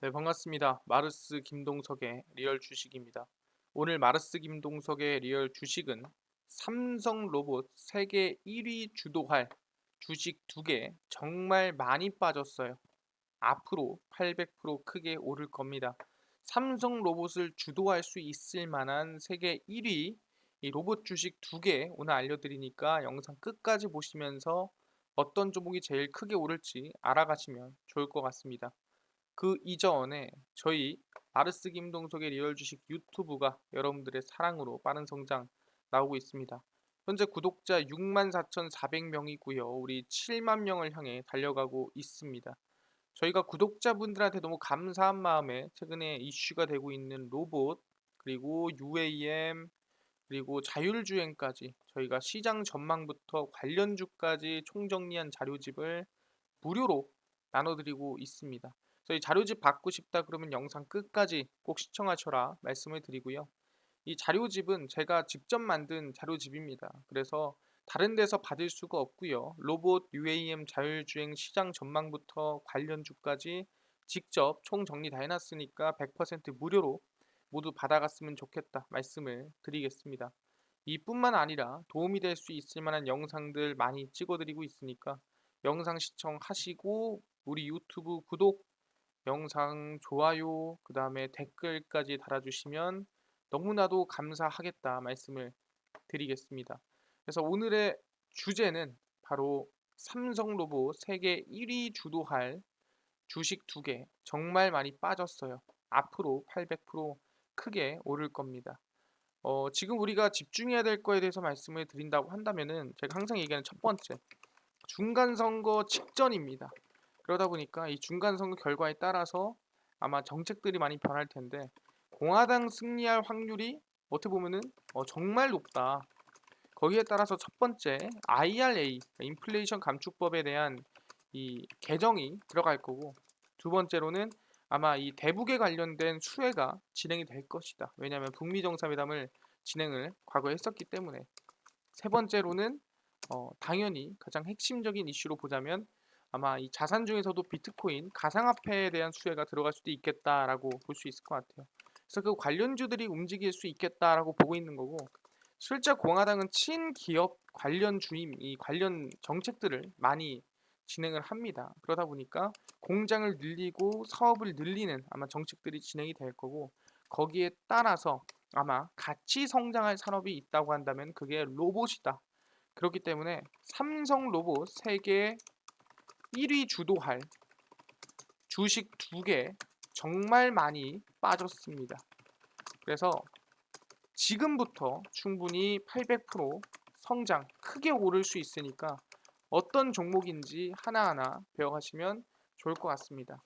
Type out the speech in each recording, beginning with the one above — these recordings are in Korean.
네, 반갑습니다. 마르스 김동석의 리얼 주식입니다. 오늘 마르스 김동석의 리얼 주식은 삼성 로봇 세계 1위 주도할 주식 2개 정말 많이 빠졌어요. 앞으로 800% 크게 오를 겁니다. 삼성 로봇을 주도할 수 있을 만한 세계 1위 이 로봇 주식 2개 오늘 알려드리니까 영상 끝까지 보시면서 어떤 종목이 제일 크게 오를지 알아가시면 좋을 것 같습니다. 그 이전에 저희 아르스 김동석의 리얼 주식 유튜브가 여러분들의 사랑으로 빠른 성장 나오고 있습니다. 현재 구독자 64,400명이고요. 우리 7만 명을 향해 달려가고 있습니다. 저희가 구독자분들한테 너무 감사한 마음에 최근에 이슈가 되고 있는 로봇, 그리고 UAM, 그리고 자율주행까지 저희가 시장 전망부터 관련주까지 총정리한 자료집을 무료로 나눠드리고 있습니다. 저희 자료집 받고 싶다 그러면 영상 끝까지 꼭 시청하셔라 말씀을 드리고요. 이 자료집은 제가 직접 만든 자료집입니다. 그래서 다른 데서 받을 수가 없고요. 로봇, UAM, 자율주행 시장 전망부터 관련주까지 직접 총 정리 다 해놨으니까 100% 무료로 모두 받아갔으면 좋겠다 말씀을 드리겠습니다. 이뿐만 아니라 도움이 될 수 있을 만한 영상들 많이 찍어드리고 있으니까 영상 시청하시고 우리 유튜브 구독, 영상 좋아요, 그 다음에 댓글까지 달아주시면 너무나도 감사하겠다 말씀을 드리겠습니다. 그래서 오늘의 주제는 바로 삼성 로봇 세계 1위 주도할 주식 2개 정말 많이 빠졌어요. 앞으로 800% 크게 오를 겁니다. 지금 우리가 집중해야 될 거에 대해서 말씀을 드린다고 한다면은 제가 항상 얘기하는 첫 번째, 중간 선거 직전입니다. 그러다 보니까 이 중간 선거 결과에 따라서 아마 정책들이 많이 변할 텐데 공화당 승리할 확률이 어떻게 보면은 정말 높다. 거기에 따라서 첫 번째 IRA, 인플레이션 감축법에 대한 이 개정이 들어갈 거고, 두 번째로는 아마 이 대북에 관련된 수혜가 진행이 될 것이다. 왜냐하면 북미 정상회담을 진행을 과거에 했었기 때문에. 세 번째로는 당연히 가장 핵심적인 이슈로 보자면 아마 이 자산 중에서도 비트코인 가상화폐에 대한 수혜가 들어갈 수도 있겠다라고 볼 수 있을 것 같아요. 그래서 그 관련주들이 움직일 수 있겠다라고 보고 있는 거고, 실제 공화당은 친기업 관련 주임 이 관련 정책들을 많이 진행을 합니다. 그러다 보니까 공장을 늘리고 사업을 늘리는 아마 정책들이 진행이 될 거고, 거기에 따라서 아마 같이 성장할 산업이 있다고 한다면 그게 로봇이다. 그렇기 때문에 삼성 로봇 세계 1위 주도할 주식 2개 정말 많이 빠졌습니다. 그래서 지금부터 충분히 800% 성장 크게 오를 수 있으니까 어떤 종목인지 하나하나 배워가시면 좋을 것 같습니다.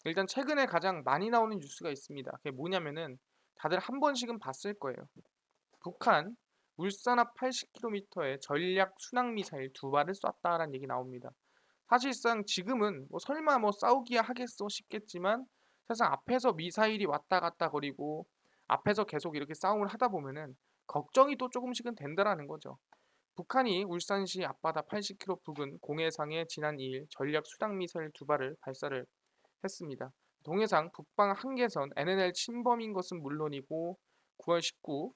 일단 최근에 가장 많이 나오는 뉴스가 있습니다. 그게 뭐냐면은 다들 한 번씩은 봤을 거예요. 북한 울산 앞 80km의 전략 순항 미사일 2발을 쐈다라는 얘기 나옵니다. 사실상 지금은 뭐 설마 뭐 싸우기야 하겠어 싶겠지만 사실 앞에서 미사일이 왔다 갔다 거리고 앞에서 계속 이렇게 싸움을 하다 보면은 걱정이 또 조금씩은 된다라는 거죠. 북한이 울산시 앞바다 80km 부근 공해상에 지난 2일 전략 수당 미사일 2발을 발사를 했습니다. 동해상 북방 한계선 NNL 침범인 것은 물론이고 9월 19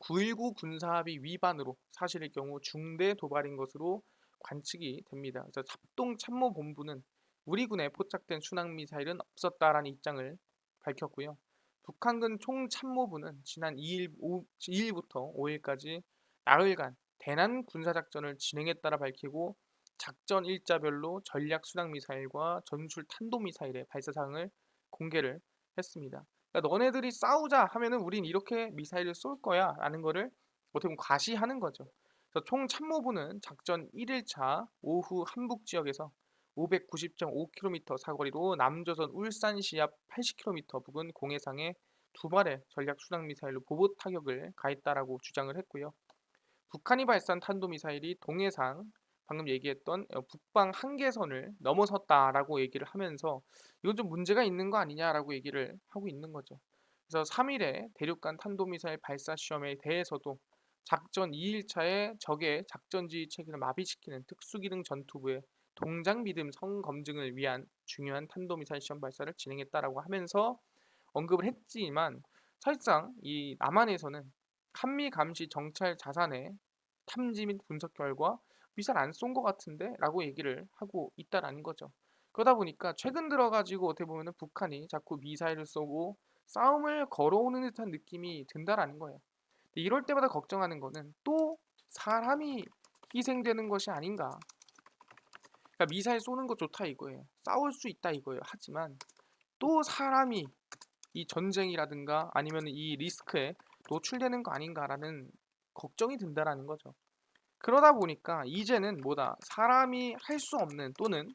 9.19 군사합의 위반으로 사실일 경우 중대 도발인 것으로 관측이 됩니다. 그래서 합동참모본부는 우리 군에 포착된 순항미사일은 없었다라는 입장을 밝혔고요. 북한군 총참모부는 지난 2일부터 5일까지 나흘간 대난 군사작전을 진행했다라 밝히고 작전 일자별로 전략 순항미사일과 전술 탄도미사일의 발사상을 공개를 했습니다. 그러니까 너네들이 싸우자 하면은 우린 이렇게 미사일을 쏠 거야 라는 거를 어떻게 보면 과시하는 거죠. 그래서 총 참모부는 작전 1일차 오후 한북 지역에서 590.5km 사거리로 남조선 울산시 앞 80km 부근 공해상에 2발의 전략 순항 미사일로 보복 타격을 가했다라고 주장을 했고요. 북한이 발사한 탄도미사일이 동해상 방금 얘기했던 북방 한계선을 넘어섰다라고 얘기를 하면서 이건 좀 문제가 있는 거 아니냐라고 얘기를 하고 있는 거죠. 그래서 3일에 대륙간 탄도미사일 발사 시험에 대해서도 작전 2일차에 적의 작전 지휘 체계를 마비시키는 특수기능 전투부의 동작 믿음 성 검증을 위한 중요한 탄도미사일 시험 발사를 진행했다라고 하면서 언급을 했지만 사실상 이 남한에서는 한미 감시 정찰 자산의 탐지 및 분석 결과 미사일 안 쏜 것 같은데 라고 얘기를 하고 있다라는 거죠. 그러다 보니까 최근 들어가지고 어떻게 보면은 북한이 자꾸 미사일을 쏘고 싸움을 걸어오는 듯한 느낌이 든다라는 거예요. 근데 이럴 때마다 걱정하는 거는 또 사람이 희생되는 것이 아닌가. 그러니까 미사일 쏘는 거 좋다 이거예요. 싸울 수 있다 이거예요. 하지만 또 사람이 이 전쟁이라든가 아니면 이 리스크에 노출되는 거 아닌가라는 걱정이 든다라는 거죠. 그러다 보니까 이제는 뭐다? 사람이 할 수 없는 또는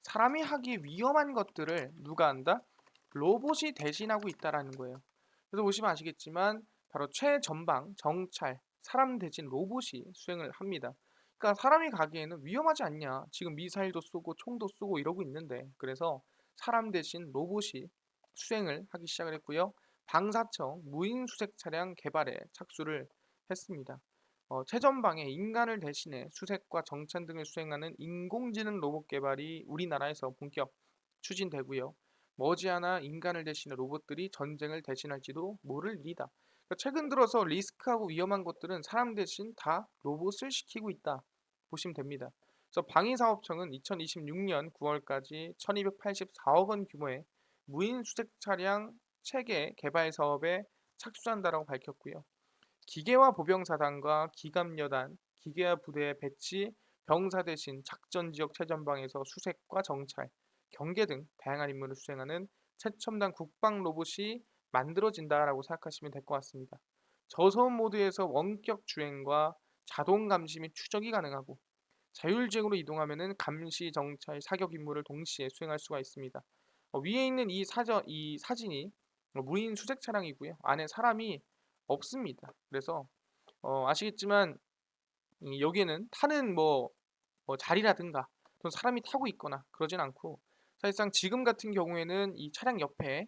사람이 하기 위험한 것들을 누가 한다? 로봇이 대신하고 있다라는 거예요. 그래서 보시면 아시겠지만 바로 최전방 정찰 사람 대신 로봇이 수행을 합니다. 그러니까 사람이 가기에는 위험하지 않냐? 지금 미사일도 쏘고 총도 쏘고 이러고 있는데 그래서 사람 대신 로봇이 수행을 하기 시작을 했고요. 방사청 무인 수색 차량 개발에 착수를 했습니다. 최전방에 인간을 대신해 수색과 정찰 등을 수행하는 인공지능 로봇 개발이 우리나라에서 본격 추진되고요. 머지않아 인간을 대신해 로봇들이 전쟁을 대신할지도 모를 일이다. 그러니까 최근 들어서 리스크하고 위험한 것들은 사람 대신 다 로봇을 시키고 있다. 보시면 됩니다. 그래서 방위사업청은 2026년 9월까지 1284억 원 규모의 무인 수색 차량 체계 개발 사업에 착수한다라고 밝혔고요. 기계화 보병사단과 기갑여단, 기계화 부대의 배치, 병사 대신 작전 지역 최전방에서 수색과 정찰, 경계 등 다양한 임무를 수행하는 최첨단 국방 로봇이 만들어진다라고 생각하시면 될 것 같습니다. 저소음 모드에서 원격 주행과 자동 감시 및 추적이 가능하고 자율주행으로 이동하면 감시, 정찰, 사격 임무를 동시에 수행할 수가 있습니다. 위에 있는 이 사진이 무인 수색 차량이고요. 안에 사람이 없습니다. 그래서 아시겠지만 여기에는 타는 뭐 자리라든가 또 사람이 타고 있거나 그러진 않고 사실상 지금 같은 경우에는 이 차량 옆에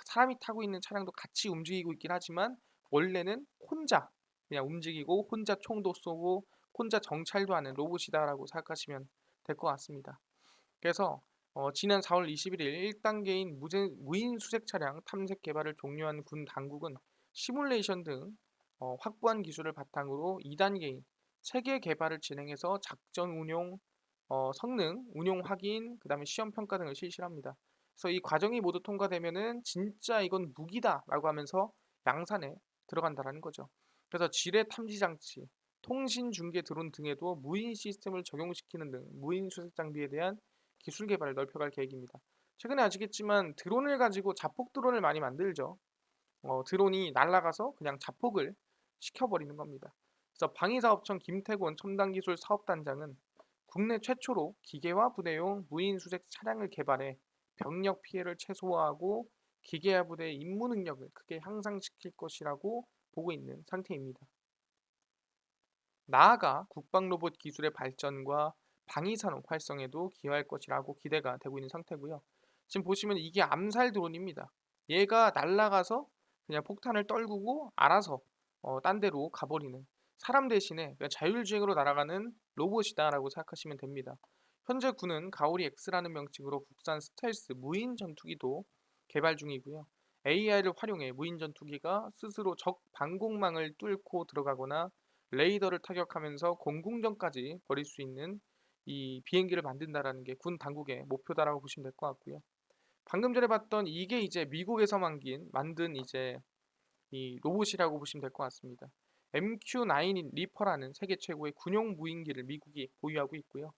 사람이 타고 있는 차량도 같이 움직이고 있긴 하지만 원래는 혼자 그냥 움직이고 혼자 총도 쏘고 혼자 정찰도 하는 로봇이다라고 생각하시면 될 것 같습니다. 그래서 지난 4월 21일 1단계인 무인 수색 차량 탐색 개발을 종료한 군 당국은 시뮬레이션 등 확보한 기술을 바탕으로 2단계인 체계 개발을 진행해서 작전 운용, 성능, 운용 확인, 그다음에 시험 평가 등을 실시합니다. 그래서 이 과정이 모두 통과되면은 진짜 이건 무기다라고 하면서 양산에 들어간다라는 거죠. 그래서 지뢰 탐지 장치, 통신 중계 드론 등에도 무인 시스템을 적용시키는 등 무인 수색 장비에 대한 기술 개발을 넓혀갈 계획입니다. 최근에 아시겠지만 드론을 가지고 자폭 드론을 많이 만들죠. 드론이 날아가서 그냥 자폭을 시켜버리는 겁니다. 그래서 방위사업청 김태곤 첨단기술 사업단장은 국내 최초로 기계화 부대용 무인 수색 차량을 개발해 병력 피해를 최소화하고 기계화 부대의 임무 능력을 크게 향상시킬 것이라고 보고 있는 상태입니다. 나아가 국방 로봇 기술의 발전과 방위산업 활성에도 기여할 것이라고 기대가 되고 있는 상태고요. 지금 보시면 이게 암살 드론입니다. 얘가 날아가서 그냥 폭탄을 떨구고 알아서 딴 데로 가버리는 사람 대신에 그냥 자율주행으로 날아가는 로봇이다라고 생각하시면 됩니다. 현재 군은 가오리 X라는 명칭으로 국산 스텔스 무인 전투기도 개발 중이고요. AI를 활용해 무인 전투기가 스스로 적 방공망을 뚫고 들어가거나 레이더를 타격하면서 공궁전까지 벌일 수 있는 이 비행기를 만든다라는 게 군 당국의 목표다라고 보시면 될 것 같고요. 방금 전에 봤던 이게 이제 미국에서 만든 이제 이 로봇이라고 보시면 될 것 같습니다. MQ-9 리퍼라는 세계 최고의 군용 무인기를 미국이 보유하고 있고요.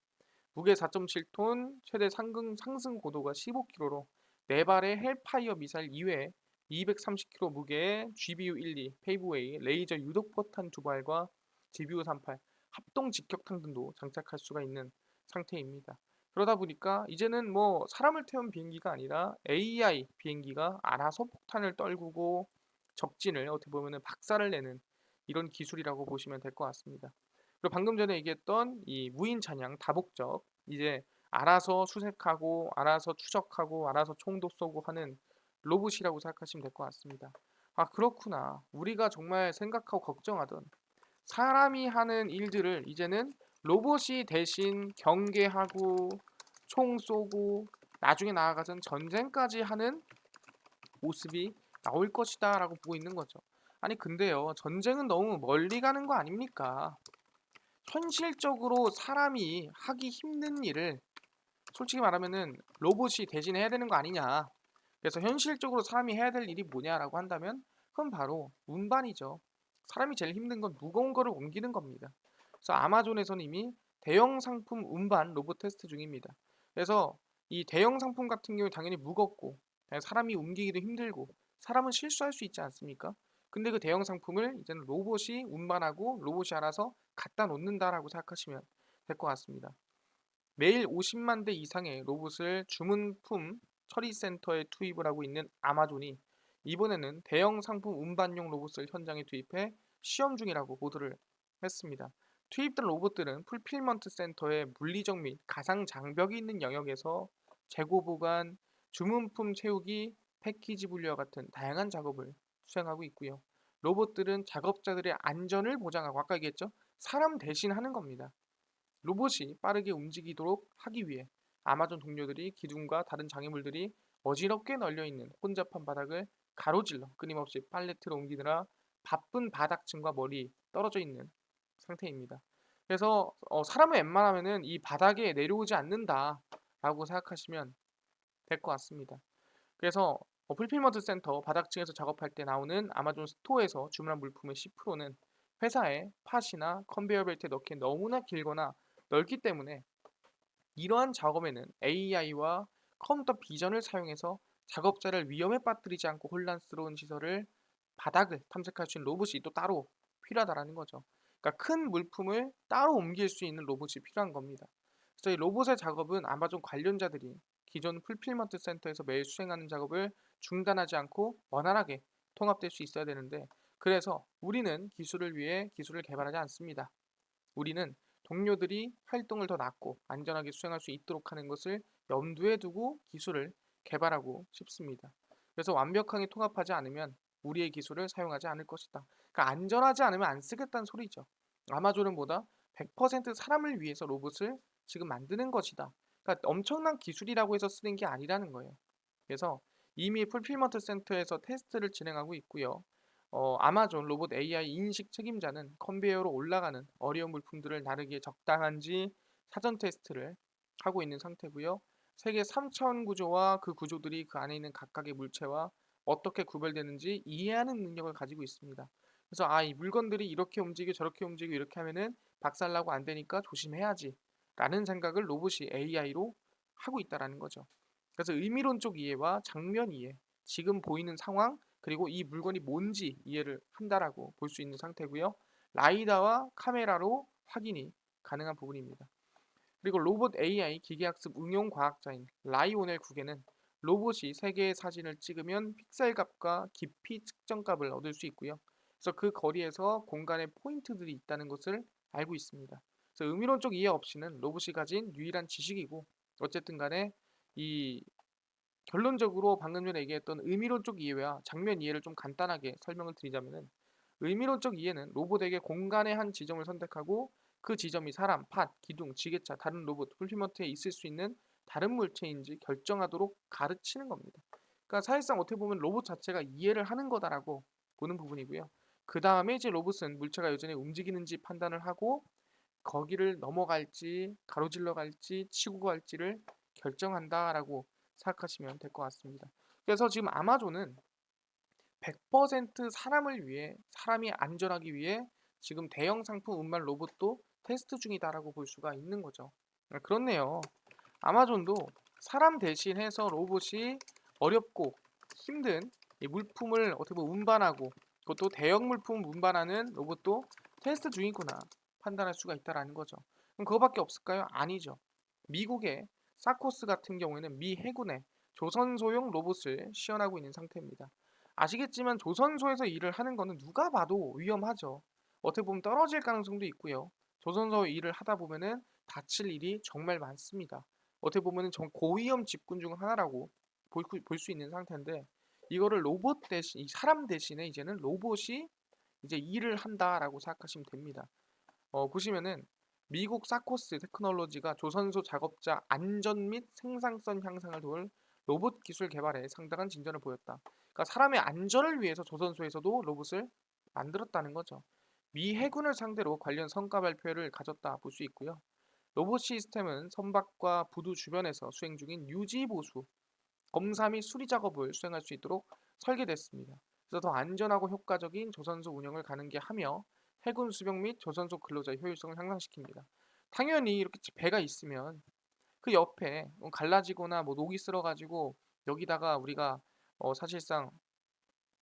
무게 4.7톤, 최대 상승 고도가 15km로 4발의 헬파이어 미사일 이외에 230kg 무게의 GBU-12 페이브웨이 레이저 유독포탄 2발과 GBU-38 합동 직격탄 등도 장착할 수가 있는 상태입니다. 그러다 보니까 이제는 뭐 사람을 태운 비행기가 아니라 AI 비행기가 알아서 폭탄을 떨구고 적진을 어떻게 보면 박살을 내는 이런 기술이라고 보시면 될 것 같습니다. 그리고 방금 전에 얘기했던 이 무인 찬양 다목적 이제 알아서 수색하고 알아서 추적하고 알아서 총도 쏘고 하는 로봇이라고 생각하시면 될 것 같습니다. 아 그렇구나. 우리가 정말 생각하고 걱정하던 사람이 하는 일들을 이제는 로봇이 대신 경계하고 총 쏘고 나중에 나아가선 전쟁까지 하는 모습이 나올 것이다라고 보고 있는 거죠. 아니 근데요, 전쟁은 너무 멀리 가는 거 아닙니까? 현실적으로 사람이 하기 힘든 일을 솔직히 말하면은 로봇이 대신해야 되는 거 아니냐. 그래서 현실적으로 사람이 해야 될 일이 뭐냐라고 한다면 그건 바로 운반이죠. 사람이 제일 힘든 건 무거운 거를 옮기는 겁니다. 그래서 아마존에서는 이미 대형 상품 운반 로봇 테스트 중입니다. 그래서 이 대형 상품 같은 경우에 당연히 무겁고 사람이 옮기기도 힘들고 사람은 실수할 수 있지 않습니까? 근데 그 대형 상품을 이제는 로봇이 운반하고 로봇이 알아서 갖다 놓는다라고 생각하시면 될 것 같습니다. 매일 50만 대 이상의 로봇을 주문품 처리 센터에 투입을 하고 있는 아마존이 이번에는 대형 상품 운반용 로봇을 현장에 투입해 시험 중이라고 보도를 했습니다. 투입된 로봇들은 풀필먼트 센터의 물리적 및 가상 장벽이 있는 영역에서 재고 보관, 주문품 채우기, 패키지 분류와 같은 다양한 작업을 수행하고 있고요. 로봇들은 작업자들의 안전을 보장하고 아까 얘기했죠? 사람 대신 하는 겁니다. 로봇이 빠르게 움직이도록 하기 위해 아마존 동료들이 기둥과 다른 장애물들이 어지럽게 널려 있는 혼잡한 바닥을 가로질러 끊임없이 팔레트로 옮기느라 바쁜 바닥층과 멀리 떨어져 있는 상태입니다. 그래서 사람은 웬만하면은 이 바닥에 내려오지 않는다라고 생각하시면 될 것 같습니다. 그래서 풀필먼트 센터 바닥층에서 작업할 때 나오는 아마존 스토어에서 주문한 물품의 10%는 회사의 팟이나 컨베이어 벨트에 넣기에 너무나 길거나 넓기 때문에 이러한 작업에는 AI와 컴퓨터 비전을 사용해서 작업자를 위험에 빠뜨리지 않고 혼란스러운 시설을 바닥을 탐색할 수 있는 로봇이 또 따로 필요하다라는 거죠. 그러니까 큰 물품을 따로 옮길 수 있는 로봇이 필요한 겁니다. 그래서 이 로봇의 작업은 아마존 관련자들이 기존 풀필먼트 센터에서 매일 수행하는 작업을 중단하지 않고 원활하게 통합될 수 있어야 되는데 그래서 우리는 기술을 위해 기술을 개발하지 않습니다. 우리는 동료들이 활동을 더 낫고 안전하게 수행할 수 있도록 하는 것을 염두에 두고 기술을 개발하고 싶습니다. 그래서 완벽하게 통합하지 않으면 우리의 기술을 사용하지 않을 것이다. 그러니까 안전하지 않으면 안 쓰겠다는 소리죠. 아마존은 보다 100% 사람을 위해서 로봇을 지금 만드는 것이다. 그러니까 엄청난 기술이라고 해서 쓰는 게 아니라는 거예요. 그래서 이미 풀필먼트 센터에서 테스트를 진행하고 있고요. 아마존 로봇 AI 인식 책임자는 컨베이어로 올라가는 어려운 물품들을 나르기에 적당한지 사전 테스트를 하고 있는 상태고요. 세계 3차원 구조와 그 구조들이 그 안에 있는 각각의 물체와 어떻게 구별되는지 이해하는 능력을 가지고 있습니다. 그래서 이 물건들이 이렇게 움직이고 저렇게 움직이고 이렇게 하면은 박살나고 안 되니까 조심해야지 라는 생각을 로봇이 AI로 하고 있다라는 거죠. 그래서 의미론적 이해와 장면 이해, 지금 보이는 상황, 그리고 이 물건이 뭔지 이해를 한다라고 볼 수 있는 상태고요. 라이다와 카메라로 확인이 가능한 부분입니다. 그리고 로봇 AI 기계학습 응용 과학자인 라이오넬 국에는 로봇이 세 개의 사진을 찍으면 픽셀 값과 깊이 측정 값을 얻을 수 있고요. 그래서 그 거리에서 공간에 포인트들이 있다는 것을 알고 있습니다. 그래서 의미론적 이해 없이는 로봇이 가진 유일한 지식이고 어쨌든 간에 이 결론적으로 방금 전에 얘기했던 의미론적 이해와 장면 이해를 좀 간단하게 설명을 드리자면은 의미론적 이해는 로봇에게 공간의 한 지점을 선택하고 그 지점이 사람, 팟, 기둥, 지게차, 다른 로봇, 풀피먼트에 있을 수 있는 다른 물체인지 결정하도록 가르치는 겁니다. 그러니까 사실상 어떻게 보면 로봇 자체가 이해를 하는 거다라고 보는 부분이고요. 그 다음에 이제 로봇은 물체가 여전히 움직이는지 판단을 하고 거기를 넘어갈지 가로질러 갈지 치고 갈지를 결정한다라고 생각하시면 될 것 같습니다. 그래서 지금 아마존은 100% 사람을 위해 사람이 안전하기 위해 지금 대형 상품 운반 로봇도 테스트 중이다라고 볼 수가 있는 거죠. 그렇네요. 아마존도 사람 대신해서 로봇이 어렵고 힘든 이 물품을 어떻게 보면 운반하고 그것도 대형 물품 운반하는 로봇도 테스트 중이구나 판단할 수가 있다라는 거죠. 그럼 그거밖에 없을까요? 아니죠. 미국의 사코스 같은 경우에는 미 해군의 조선소용 로봇을 시연하고 있는 상태입니다. 아시겠지만 조선소에서 일을 하는 거는 누가 봐도 위험하죠. 어떻게 보면 떨어질 가능성도 있고요. 조선소 일을 하다 보면은 다칠 일이 정말 많습니다. 어떻게 보면은 정 고위험 직군 중 하나라고 볼 수 있는 상태인데 이거를 로봇 대신 사람 대신에 이제는 로봇이 이제 일을 한다라고 생각하시면 됩니다. 보시면은 미국 사코스 테크놀로지가 조선소 작업자 안전 및 생산성 향상을 도울 로봇 기술 개발에 상당한 진전을 보였다. 그러니까 사람의 안전을 위해서 조선소에서도 로봇을 만들었다는 거죠. 미 해군을 상대로 관련 성과 발표를 가졌다 볼 수 있고요. 로봇 시스템은 선박과 부두 주변에서 수행 중인 유지 보수, 검사 및 수리 작업을 수행할 수 있도록 설계됐습니다. 그래서 더 안전하고 효과적인 조선소 운영을 가능케 하며 해군 수병 및 조선소 근로자의 효율성을 향상시킵니다. 당연히 이렇게 배가 있으면 그 옆에 갈라지거나 뭐 녹이 쓸어가지고 여기다가 우리가 사실상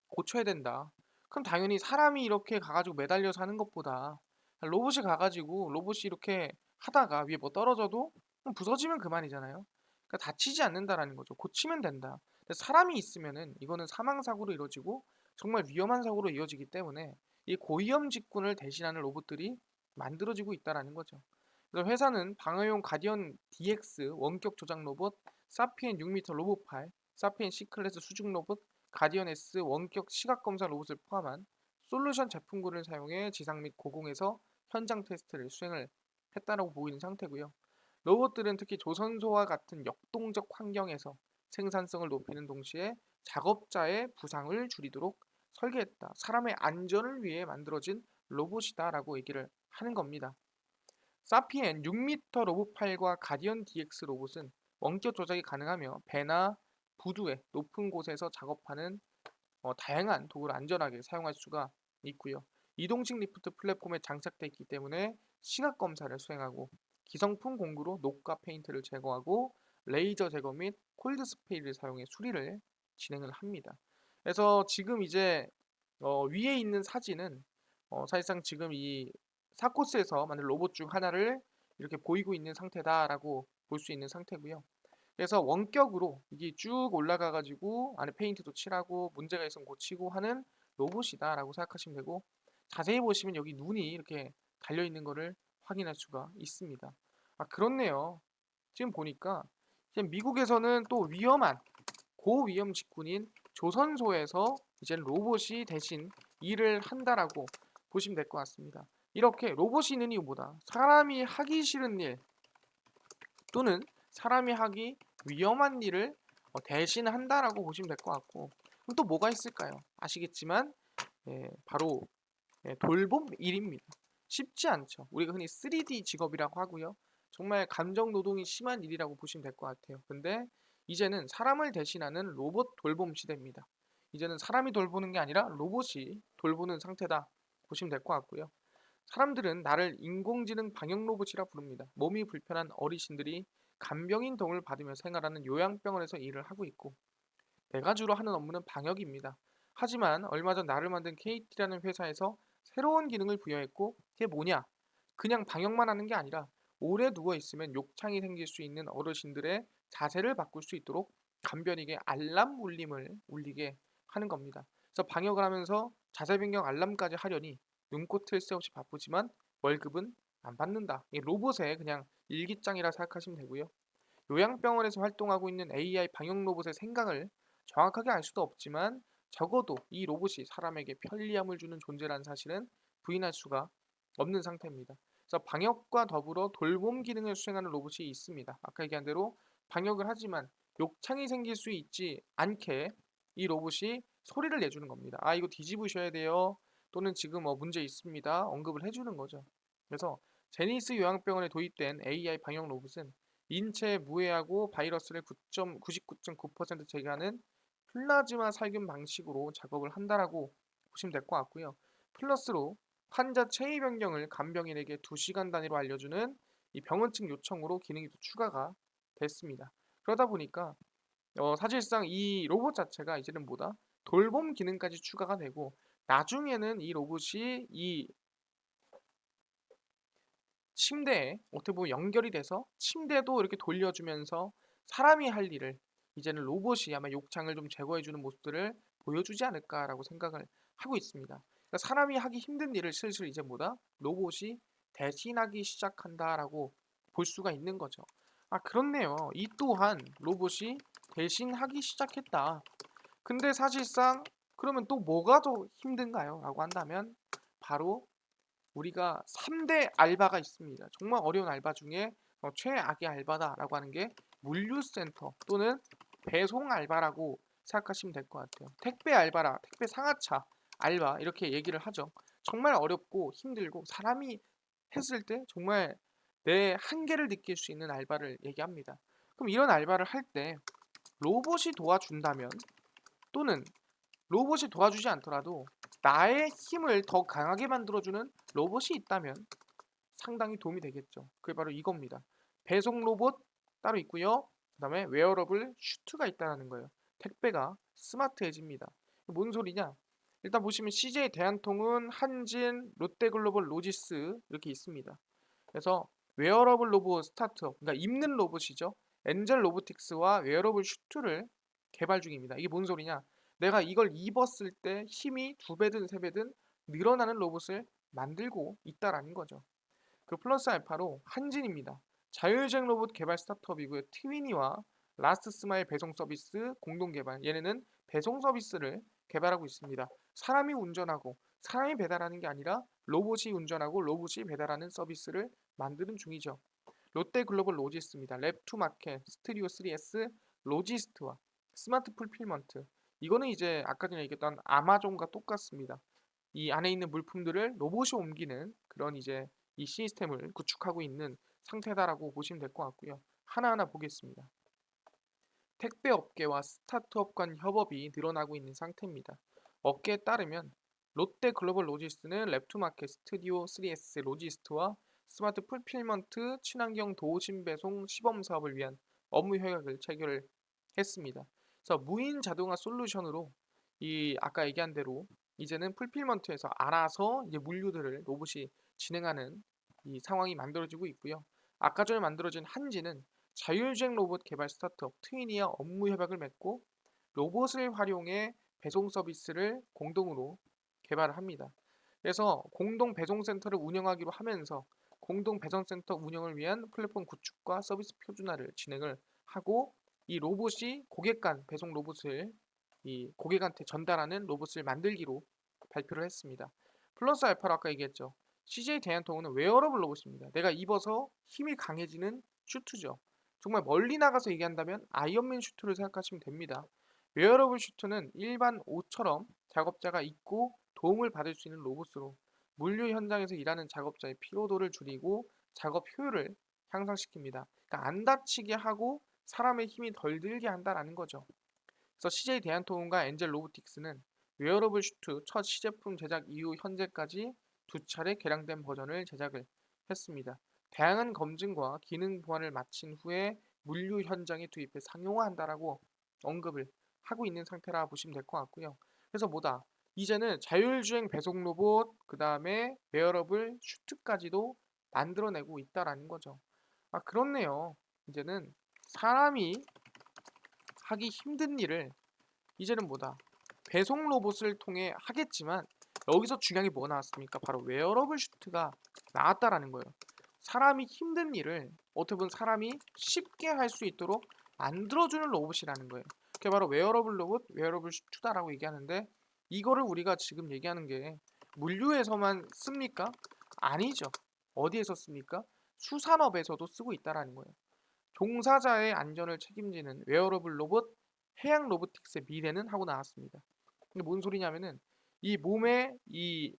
고쳐야 된다. 그럼 당연히 사람이 이렇게 가가지고 매달려서 하는 것보다 로봇이 가가지고 로봇이 이렇게 하다가 위에 뭐 떨어져도 부서지면 그만이잖아요. 그러니까 다치지 않는다라는 거죠. 고치면 된다. 근데 사람이 있으면은 이거는 사망 사고로 이루어지고 정말 위험한 사고로 이어지기 때문에 이 고위험 직군을 대신하는 로봇들이 만들어지고 있다라는 거죠. 그래서 회사는 방어용 가디언 DX 원격 조작 로봇, 사피엔 6m 로봇 팔, 사피엔 C 클래스 수중 로봇, 가디언 S 원격 시각 검사 로봇을 포함한 솔루션 제품군을 사용해 지상 및 고공에서 현장 테스트를 수행을 했다라고 보이는 상태고요. 로봇들은 특히 조선소와 같은 역동적 환경에서 생산성을 높이는 동시에 작업자의 부상을 줄이도록 설계했다. 사람의 안전을 위해 만들어진 로봇이다라고 얘기를 하는 겁니다. 사피엔 6m 로봇팔과 가디언 DX 로봇은 원격 조작이 가능하며 배나 부두의 높은 곳에서 작업하는 다양한 도구를 안전하게 사용할 수가 있고요. 이동식 리프트 플랫폼에 장착되어 있기 때문에 시각 검사를 수행하고 기성품 공구로 녹과 페인트를 제거하고 레이저 제거 및 콜드 스프레이를 사용해 수리를 진행을 합니다. 그래서 지금 이제 위에 있는 사진은 사실상 지금 이 사코스에서 만든 로봇 중 하나를 이렇게 보이고 있는 상태다라고 볼 수 있는 상태고요. 그래서 원격으로 이게 쭉 올라가 가지고 안에 페인트도 칠하고 문제가 있으면 고치고 하는 로봇이다라고 생각하시면 되고 자세히 보시면 여기 눈이 이렇게 달려 있는 거를 확인할 수가 있습니다. 아 그렇네요. 지금 보니까 지금 미국에서는 또 위험한 고위험 직군인 조선소에서 이제 로봇이 대신 일을 한다라고 보시면 될 것 같습니다. 이렇게 로봇이 있는 이유보다 사람이 하기 싫은 일 또는 사람이 하기 위험한 일을 대신한다라고 보시면 될 것 같고 그럼 또 뭐가 있을까요? 아시겠지만 바로 돌봄 일입니다. 쉽지 않죠. 우리가 흔히 3D 직업이라고 하고요. 정말 감정 노동이 심한 일이라고 보시면 될 것 같아요. 근데 이제는 사람을 대신하는 로봇 돌봄 시대입니다. 이제는 사람이 돌보는 게 아니라 로봇이 돌보는 상태다 보시면 될 것 같고요. 사람들은 나를 인공지능 방역 로봇이라 부릅니다. 몸이 불편한 어르신들이 간병인 도움을 받으며 생활하는 요양병원에서 일을 하고 있고 내가 주로 하는 업무는 방역입니다. 하지만 얼마 전 나를 만든 KT라는 회사에서 새로운 기능을 부여했고 그게 뭐냐? 그냥 방역만 하는 게 아니라 오래 누워 있으면 욕창이 생길 수 있는 어르신들의 자세를 바꿀 수 있도록 간변에게 알람 울림을 울리게 하는 겁니다. 그래서 방역을 하면서 자세 변경 알람까지 하려니 눈코 뜰 새 없이 바쁘지만 월급은 안 받는다. 이 로봇의 그냥 일기장이라 생각하시면 되고요. 요양병원에서 활동하고 있는 AI 방역 로봇의 생각을 정확하게 알 수도 없지만 적어도 이 로봇이 사람에게 편리함을 주는 존재라는 사실은 부인할 수가 없는 상태입니다. 그래서 방역과 더불어 돌봄 기능을 수행하는 로봇이 있습니다. 아까 얘기한 대로 방역을 하지만 욕창이 생길 수 있지 않게 이 로봇이 소리를 내주는 겁니다. 아 이거 뒤집으셔야 돼요. 또는 지금 문제 있습니다. 언급을 해주는 거죠. 그래서 제니스 요양병원에 도입된 AI 방역 로봇은 인체에 무해하고 바이러스를 99.9% 제거하는 플라즈마 살균 방식으로 작업을 한다라고 보시면 될 것 같고요. 플러스로 환자 체위 변경을 간병인에게 2시간 단위로 알려주는 이 병원 측 요청으로 기능이 또 추가가 됐습니다. 그러다 보니까 사실상 이 로봇 자체가 이제는 뭐다? 돌봄 기능까지 추가가 되고 나중에는 이 로봇이 이 침대에 어떻게 보면 연결이 돼서 침대도 이렇게 돌려주면서 사람이 할 일을 이제는 로봇이 아마 욕창을 좀 제거해주는 모습들을 보여주지 않을까라고 생각을 하고 있습니다. 그러니까 사람이 하기 힘든 일을 슬슬 이제 뭐다? 로봇이 대신하기 시작한다라고 볼 수가 있는 거죠. 아, 그렇네요. 이 또한 로봇이 대신하기 시작했다. 근데 사실상 그러면 또 뭐가 더 힘든가요? 라고 한다면 바로 우리가 3대 알바가 있습니다. 정말 어려운 알바 중에 최악의 알바다라고 하는 게 물류센터 또는 배송 알바라고 생각하시면 될 것 같아요. 택배 알바라, 택배 상하차 알바 이렇게 얘기를 하죠. 정말 어렵고 힘들고 사람이 했을 때 정말 내 한계를 느낄 수 있는 알바를 얘기합니다. 그럼 이런 알바를 할 때 로봇이 도와준다면 또는 로봇이 도와주지 않더라도 나의 힘을 더 강하게 만들어주는 로봇이 있다면 상당히 도움이 되겠죠. 그게 바로 이겁니다. 배송 로봇 따로 있고요. 그다음에 웨어러블 슈트가 있다는 거예요. 택배가 스마트해집니다. 뭔 소리냐? 일단 보시면 CJ 대한통운, 한진, 롯데글로벌 로지스 이렇게 있습니다. 그래서 웨어러블 로봇 스타트업, 그러니까 입는 로봇이죠. 엔젤 로보틱스와 웨어러블 슈트를 개발 중입니다. 이게 뭔 소리냐? 내가 이걸 입었을 때 힘이 2배든 3배든 늘어나는 로봇을 만들고 있다라는 거죠. 그 플러스 알파로 한진입니다. 자율주행 로봇 개발 스타트업이고요. 트위니와 라스트 스마일 배송 서비스 공동 개발. 얘네는 배송 서비스를 개발하고 있습니다. 사람이 운전하고 사람이 배달하는 게 아니라 로봇이 운전하고 로봇이 배달하는 서비스를 만드는 중이죠. 롯데 글로벌 로지스입니다. 랩투마켓, 스튜디오 3S, 로지스트와 스마트 풀필먼트. 이거는 이제 아까 전에 얘기했던 아마존과 똑같습니다. 이 안에 있는 물품들을 로봇이 옮기는 그런 이제 이 시스템을 구축하고 있는 상태다라고 보시면 될 것 같고요. 하나하나 보겠습니다. 택배 업계와 스타트업 간 협업이 늘어나고 있는 상태입니다. 업계에 따르면 롯데 글로벌 로지스트는 랩투마켓 스튜디오 3S 로지스트와 스마트 풀필먼트 친환경 도심 배송 시범 사업을 위한 업무 협약을 체결을 했습니다. 그래서 무인 자동화 솔루션으로 이 아까 얘기한 대로 이제는 풀필먼트에서 알아서 이제 물류들을 로봇이 진행하는 이 상황이 만들어지고 있고요. 아까 전에 만들어진 한지는 자율주행 로봇 개발 스타트업 트위니와 업무 협약을 맺고 로봇을 활용해 배송 서비스를 공동으로 개발을 합니다. 그래서 공동 배송센터를 운영하기로 하면서 공동 배송센터 운영을 위한 플랫폼 구축과 서비스 표준화를 진행을 하고 이 로봇이 고객 간 배송 로봇을 이 고객한테 전달하는 로봇을 만들기로 발표를 했습니다. 플러스 알파로 아까 얘기했죠. CJ 대한통운은 웨어러블 로봇입니다. 내가 입어서 힘이 강해지는 슈트죠. 정말 멀리 나가서 얘기한다면 아이언맨 슈트를 생각하시면 됩니다. 웨어러블 슈트는 일반 옷처럼 작업자가 입고 도움을 받을 수 있는 로봇으로 물류 현장에서 일하는 작업자의 피로도를 줄이고 작업 효율을 향상시킵니다. 그러니까 안 다치게 하고 사람의 힘이 덜 들게 한다라는 거죠. 그래서 CJ 대한통운과 엔젤 로보틱스는 웨어러블 슈트 첫 시제품 제작 이후 현재까지 2차례 개량된 버전을 제작을 했습니다. 다양한 검증과 기능 보완을 마친 후에 물류 현장에 투입해 상용화한다라고 언급을 하고 있는 상태라 보시면 될 것 같고요. 그래서 뭐다? 이제는 자율주행 배송 로봇, 그 다음에 웨어러블 슈트까지도 만들어내고 있다라는 거죠. 아, 그렇네요. 이제는 사람이 하기 힘든 일을 이제는 뭐다? 배송 로봇을 통해 하겠지만 여기서 중요한 게 뭐 나왔습니까? 바로 웨어러블 슈트가 나왔다라는 거예요. 사람이 힘든 일을 어떻게 보면 사람이 쉽게 할 수 있도록 만들어주는 로봇이라는 거예요. 그게 바로 웨어러블 로봇, 웨어러블 슈트다라고 얘기하는데 이거를 우리가 지금 얘기하는 게 물류에서만 씁니까? 아니죠. 어디에서 씁니까? 수산업에서도 쓰고 있다라는 거예요. 종사자의 안전을 책임지는 웨어러블 로봇, 해양 로보틱스의 미래는 하고 나왔습니다. 근데 뭔 소리냐면은 이 몸에 이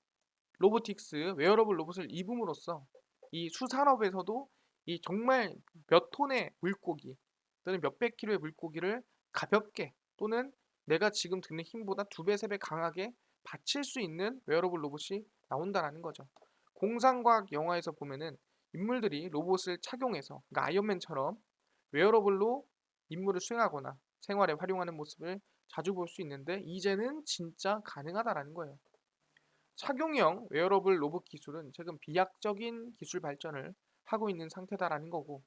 로보틱스 웨어러블 로봇을 입음으로써 이 수산업에서도 이 정말 몇 톤의 물고기 또는 몇백 킬로의 물고기를 가볍게 또는 내가 지금 드는 힘보다 2배, 3배 강하게 받칠 수 있는 웨어러블 로봇이 나온다라는 거죠. 공상과학 영화에서 보면은 인물들이 로봇을 착용해서 그러니까 아이언맨처럼 웨어러블로 임무를 수행하거나 생활에 활용하는 모습을 자주 볼 수 있는데 이제는 진짜 가능하다라는 거예요. 착용형 웨어러블 로봇 기술은 최근 비약적인 기술 발전을 하고 있는 상태다라는 거고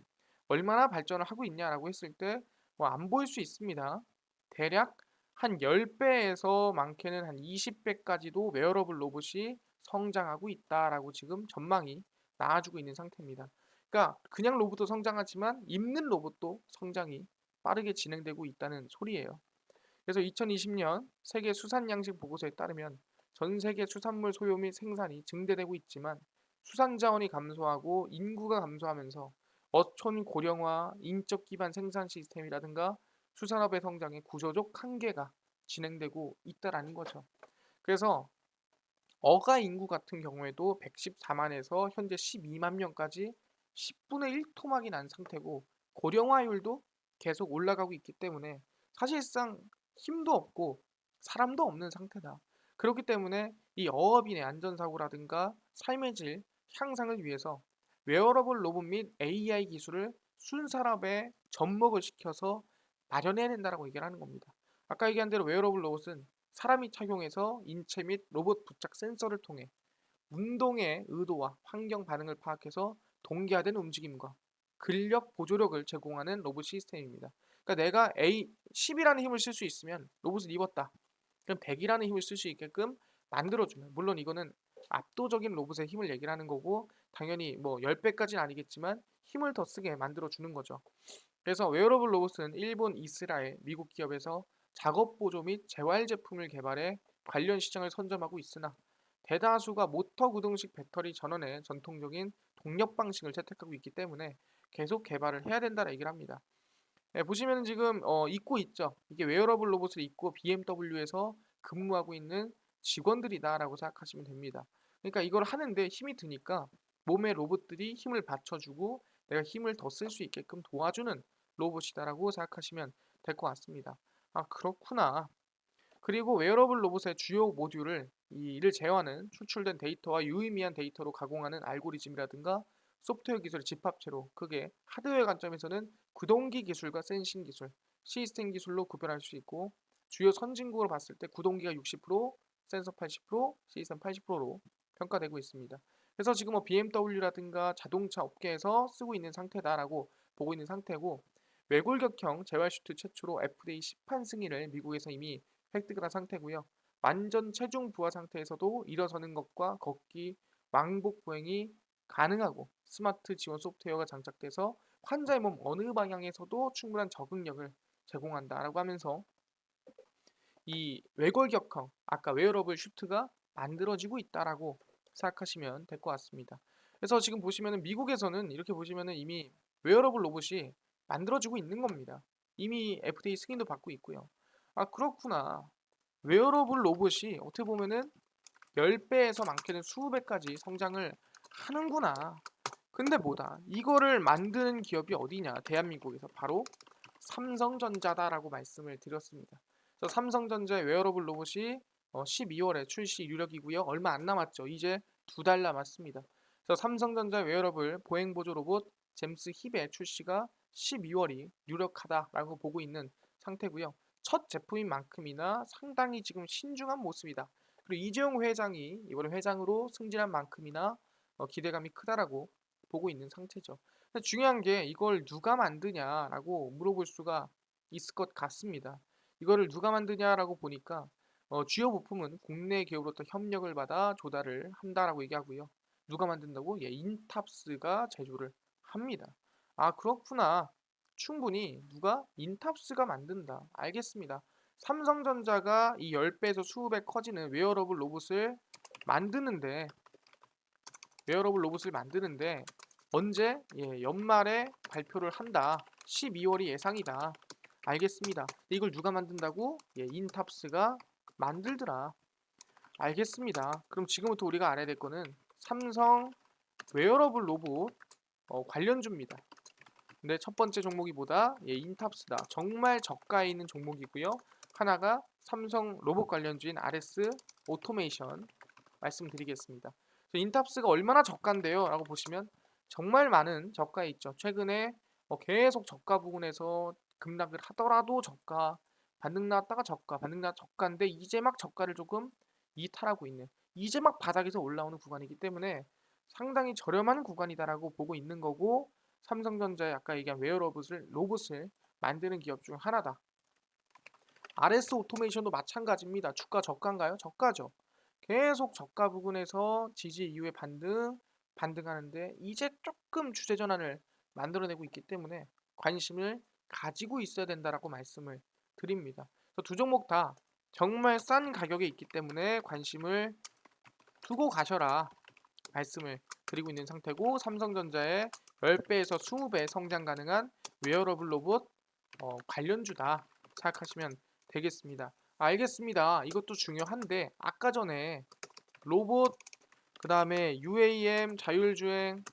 얼마나 발전을 하고 있냐라고 했을 때 뭐 안 보일 수 있습니다. 대략 한 10배에서 많게는 한 20배까지도 웨어러블 로봇이 성장하고 있다라고 지금 전망이 나와주고 있는 상태입니다. 그러니까 그냥 로봇도 성장하지만 입는 로봇도 성장이 빠르게 진행되고 있다는 소리예요. 그래서 2020년 세계 수산 양식 보고서에 따르면 전 세계 수산물 소요 및 생산이 증대되고 있지만 수산 자원이 감소하고 인구가 감소하면서 어촌 고령화, 인적 기반 생산 시스템이라든가 수산업의 성장에 구조적 한계가 진행되고 있다라는 거죠. 그래서 어가 인구 같은 경우에도 114만에서 현재 12만 명까지 10분의 1 토막이 난 상태고 고령화율도 계속 올라가고 있기 때문에 사실상 힘도 없고 사람도 없는 상태다. 그렇기 때문에 이 어업인의 안전사고라든가 삶의 질 향상을 위해서 웨어러블 로봇 및 AI 기술을 순산업에 접목을 시켜서 마련해야 된다라고 얘기를 하는 겁니다. 아까 얘기한 대로 웨어러블 로봇은 사람이 착용해서 인체 및 로봇 부착 센서를 통해 운동의 의도와 환경 반응을 파악해서 동기화된 움직임과 근력 보조력을 제공하는 로봇 시스템입니다. 그러니까 내가 10이라는 힘을 쓸 수 있으면 로봇을 입었다. 그럼 100이라는 힘을 쓸 수 있게끔 만들어주는, 물론 이거는 압도적인 로봇의 힘을 얘기를 하는 거고 당연히 뭐 10배까지는 아니겠지만 힘을 더 쓰게 만들어주는 거죠. 그래서 웨어러블 로봇은 일본, 이스라엘, 미국 기업에서 작업 보조 및 재활 제품을 개발해 관련 시장을 선점하고 있으나 대다수가 모터 구동식 배터리 전원의 전통적인 동력 방식을 채택하고 있기 때문에 계속 개발을 해야 된다는 얘기를 합니다. 네, 보시면 지금 입고 있죠. 이게 웨어러블 로봇을 입고 BMW에서 근무하고 있는 직원들이다라고 생각하시면 됩니다. 그러니까 이걸 하는데 힘이 드니까 몸에 로봇들이 힘을 받쳐주고 내가 힘을 더 쓸 수 있게끔 도와주는 로봇이다라고 생각하시면 될 것 같습니다. 아, 그렇구나. 그리고 웨어러블 로봇의 주요 모듈을 이를 제어하는 추출된 데이터와 유의미한 데이터로 가공하는 알고리즘이라든가 소프트웨어 기술의 집합체로 그게 하드웨어 관점에서는 구동기 기술과 센싱 기술, 시스템 기술로 구별할 수 있고 주요 선진국으로 봤을 때 구동기가 60%, 센서 80%, 시스템 80%로 평가되고 있습니다. 그래서 지금 뭐 BMW라든가 자동차 업계에서 쓰고 있는 상태다라고 보고 있는 상태고 외골격형 재활 슈트 최초로 FDA 시판 승인을 미국에서 이미 획득을 한 상태고요. 완전 체중 부하 상태에서도 일어서는 것과 걷기, 왕복 보행이 가능하고 스마트 지원 소프트웨어가 장착돼서 환자의 몸 어느 방향에서도 충분한 적응력을 제공한다라고 하면서 이 외골격형, 아까 웨어러블 슈트가 만들어지고 있다라고 생각하시면 될 것 같습니다. 그래서 지금 보시면은 미국에서는 이렇게 보시면은 이미 웨어러블 로봇이 만들어지고 있는 겁니다. 이미 FDA 승인도 받고 있고요. 아, 그렇구나. 웨어러블 로봇이 어떻게 보면은 10배에서 많게는 20배까지 성장을 하는구나. 근데 뭐다? 이거를 만드는 기업이 어디냐? 대한민국에서 바로 삼성전자다라고 말씀을 드렸습니다. 그래서 삼성전자의 웨어러블 로봇이 12월에 출시 유력이고요. 얼마 안 남았죠. 이제 2달 남았습니다. 그래서 삼성전자 웨어러블 보행 보조 로봇 잼스 힙의 출시가 12월이 유력하다라고 보고 있는 상태고요. 첫 제품인 만큼이나 상당히 지금 신중한 모습이다. 그리고 이재용 회장이 이번에 회장으로 승진한 만큼이나 기대감이 크다라고 보고 있는 상태죠. 근데 중요한 게 이걸 누가 만드냐라고 물어볼 수가 있을 것 같습니다. 이거를 누가 만드냐라고 보니까 주요 부품은 국내 기업으로부터 협력을 받아 조달을 한다라고 얘기하고요. 누가 만든다고? 예, 인탑스가 제조를 합니다. 아, 그렇구나. 충분히 누가? 인탑스가 만든다. 알겠습니다. 삼성전자가 이 10배에서 20배 커지는 만드는데 웨어러블 로봇을 만드는데 언제? 예, 연말에 발표를 한다. 12월이 예상이다. 알겠습니다. 이걸 누가 만든다고? 예, 인탑스가 만들더라. 알겠습니다. 그럼 지금부터 우리가 알아야 될 거는 삼성 웨어러블 로봇 관련주입니다. 근데 첫 번째 종목이 뭐다? 예, 인탑스다. 정말 저가에 있는 종목이고요. 하나가 삼성 로봇 관련주인 RS 오토메이션 말씀드리겠습니다. 인탑스가 얼마나 저가인데요? 라고 보시면 정말 많은 저가에 있죠. 최근에 계속 저가 부근에서 급락을 하더라도 저가, 반등 나왔다가 저가, 반등 나왔 저가인데 이제 막 저가를 조금 이탈하고 있는, 이제 막 바닥에서 올라오는 구간이기 때문에 상당히 저렴한 구간이다라고 보고 있는 거고 삼성전자의 아까 얘기한 웨어러블 로봇을 만드는 기업 중 하나다. RS 오토메이션도 마찬가지입니다. 주가 저가인가요? 저가죠. 계속 저가 부근에서 지지 이후에 반등하는데 이제 조금 주제 전환을 만들어내고 있기 때문에 관심을 가지고 있어야 된다라고 말씀을 드립니다. 그래서 두 종목 다 정말 싼 가격에 있기 때문에 관심을 두고 가셔라 말씀을 드리고 있는 상태고, 삼성전자의 10배에서 20배 성장 가능한 웨어러블 로봇 관련주다 생각하시면 되겠습니다. 알겠습니다. 이것도 중요한데 아까 전에 로봇, 그 다음에 UAM, 자율주행,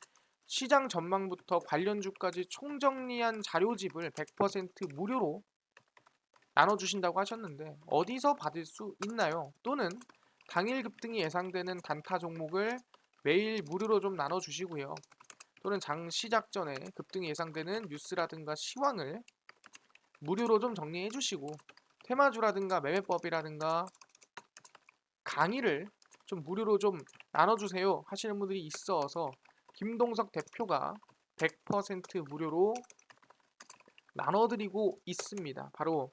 시장 전망부터 관련주까지 총정리한 자료집을 100% 무료로 나눠주신다고 하셨는데 어디서 받을 수 있나요? 또는 당일 급등이 예상되는 단타 종목을 매일 무료로 좀 나눠주시고요. 또는 장 시작 전에 급등이 예상되는 뉴스라든가 시황을 무료로 좀 정리해 주시고, 테마주라든가 매매법이라든가 강의를 좀 무료로 좀 나눠주세요 하시는 분들이 있어서 김동석 대표가 100% 무료로 나눠드리고 있습니다. 바로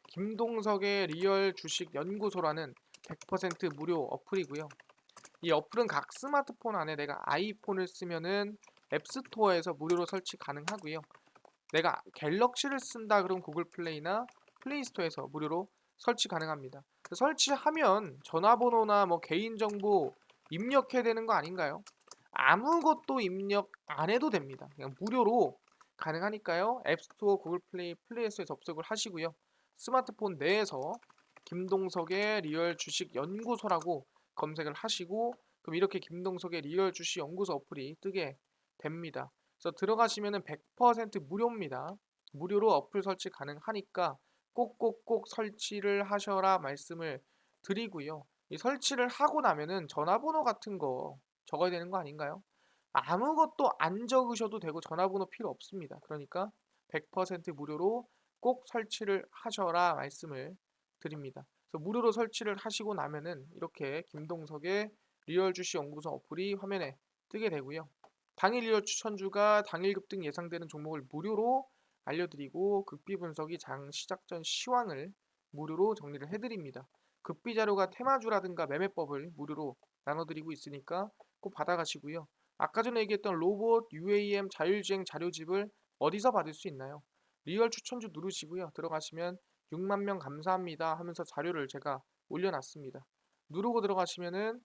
김동석의 리얼 주식 연구소라는 100% 무료 어플이고요. 이 어플은 각 스마트폰 안에 내가 아이폰을 쓰면은 앱스토어에서 무료로 설치 가능하고요. 내가 갤럭시를 쓴다 그럼 구글 플레이나 플레이스토어에서 무료로 설치 가능합니다. 설치하면 전화번호나 뭐 개인정보 입력해야 되는 거 아닌가요? 아무것도 입력 안 해도 됩니다. 그냥 무료로 가능하니까요. 앱스토어, 구글 플레이, 플레이스토어에 접속을 하시고요. 스마트폰 내에서 김동석의 리얼 주식 연구소라고 검색을 하시고, 그럼 이렇게 김동석의 리얼 주식 연구소 어플이 뜨게 됩니다. 그래서 들어가시면은 100% 무료입니다. 무료로 어플 설치 가능하니까 꼭꼭꼭 설치를 하셔라 말씀을 드리고요. 이 설치를 하고 나면은 전화번호 같은 거 적어야 되는 거 아닌가요? 아무것도 안 적으셔도 되고 전화번호 필요 없습니다. 그러니까 100% 무료로 꼭 설치를 하셔라 말씀을 드립니다. 그래서 무료로 설치를 하시고 나면은 이렇게 김동석의 리얼 주식 연구소 어플이 화면에 뜨게 되고요. 당일 리얼 추천주가 당일 급등 예상되는 종목을 무료로 알려드리고, 급비 분석이 장 시작 전 시황을 무료로 정리를 해드립니다. 급비 자료가 테마주라든가 매매법을 무료로 나눠드리고 있으니까 꼭 받아가시고요. 아까 전에 얘기했던 로봇, UAM, 자율주행 자료집을 어디서 받을 수 있나요? 리얼 추천주 누르시고요. 들어가시면 6만 명 감사합니다 하면서 자료를 제가 올려놨습니다. 누르고 들어가시면은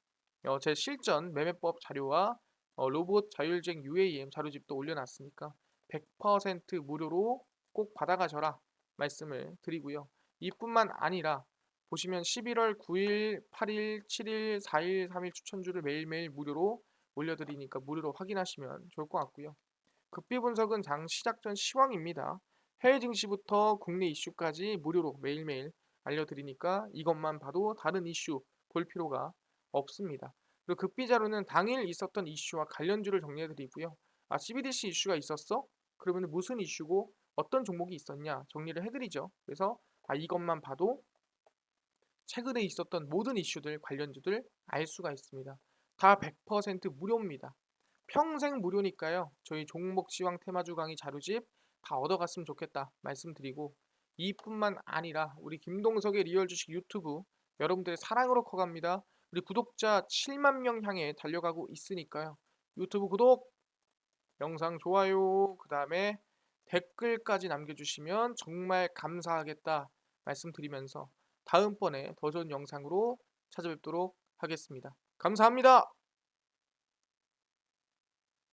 제 실전 매매법 자료와 로봇, 자율주행, UAM 자료집도 올려놨으니까 100% 무료로 꼭 받아가셔라 말씀을 드리고요. 이뿐만 아니라 보시면 11월 9일, 8일, 7일, 4일, 3일 추천주를 매일매일 무료로 올려드리니까 무료로 확인하시면 좋을 것 같고요. 급비 분석은 장 시작 전 시황입니다. 해외 증시부터 국내 이슈까지 무료로 매일매일 알려드리니까 이것만 봐도 다른 이슈 볼 필요가 없습니다. 그리고 급비 자료는 당일 있었던 이슈와 관련주를 정리해드리고요. CBDC 이슈가 있었어? 그러면 무슨 이슈고 어떤 종목이 있었냐 정리를 해드리죠. 그래서 이것만 봐도 최근에 있었던 모든 이슈들, 관련주들 알 수가 있습니다. 다 100% 무료입니다. 평생 무료니까요. 저희 종목 시황 테마주 강의 자료집 다 얻어갔으면 좋겠다 말씀드리고, 이뿐만 아니라 우리 김동석의 리얼 주식 유튜브 여러분들의 사랑으로 커갑니다. 우리 구독자 7만 명 향해 달려가고 있으니까요. 유튜브 구독, 영상 좋아요, 그 다음에 댓글까지 남겨주시면 정말 감사하겠다 말씀드리면서 다음번에 더 좋은 영상으로 찾아뵙도록 하겠습니다. 감사합니다.